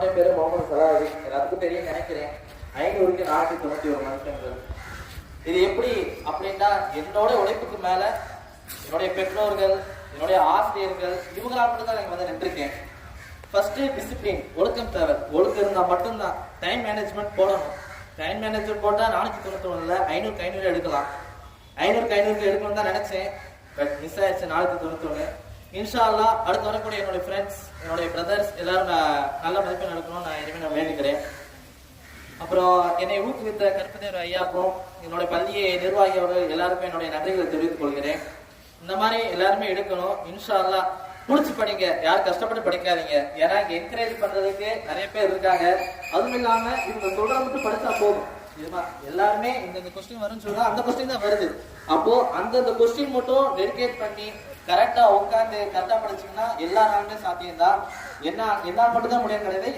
என்னுடைய பேரு முகமது சலாஹி. எல்லாத்துக்கும் தெரியும் நினைக்கிறேன். 500க்கு 491 மனுஷங்கள். இது எப்படி அப்படின்னா, என்னோட உழைப்புக்கு மேல என்னுடைய பெற்றோர்கள், என்னுடைய ஆசிரியர்கள், இவங்களால் மட்டும் தான் வந்து நின்றுருக்கேன். ஃபர்ஸ்ட் டிசிப்ளின், ஒழுக்கம் தேவை. ஒழுக்கம் இருந்தால் மட்டும்தான். டைம் மேனேஜ்மெண்ட் போடணும். டைம் மேனேஜ்மெண்ட் போட்டால் 491 500க்கு 500 எடுக்கலாம். 500க்கு 500 எடுக்கணும்னு தான் நினைச்சேன். பட் மிஸ் ஆயிடுச்சு 491. இன்ஷா அல்லாஹ் அடுத்து வரக்கூடிய என்னுடைய ஃப்ரெண்ட்ஸ், என்னுடைய பிரதர்ஸ் எல்லாரும் நல்ல மதிப்பெண் எடுக்கணும்னு நான் இனிமேல் நான் வேண்டிக்கிறேன். அப்புறம் என்னை ஊக்குவித்த கற்பதேவர் ஐயாக்கும், என்னுடைய பள்ளியை நிர்வாகியோடு எல்லாருக்கும் என்னுடைய நன்றிகளை தெரிவித்துக் கொள்கிறேன். இந்த மாதிரி எல்லாருமே எடுக்கணும். இன்ஷா அல்லாஹ் முடிச்சு படிங்க, யாரும் கஷ்டப்பட்டு படிக்காதீங்க. ஏன்னா இங்க என்கரேஜ் பண்றதுக்கு நிறைய பேர் இருக்காங்க. அதுவும் இல்லாம இவங்க சொல்ற மட்டும் படிச்சா போதும். எல்லாருமே இந்த கொஸ்டின் வரும்னு சொல்றா, அந்த கொஸ்டின் தான் வருது. அப்போ அந்த கொஸ்டின் மட்டும் டெடிகேட் பண்ணி கரெக்டா உட்காந்து கரெக்டா படிச்சீங்கன்னா எல்லா நாளுமே சாத்தியம் தான். என்ன மட்டும் தான் முடியாது கிடையாது.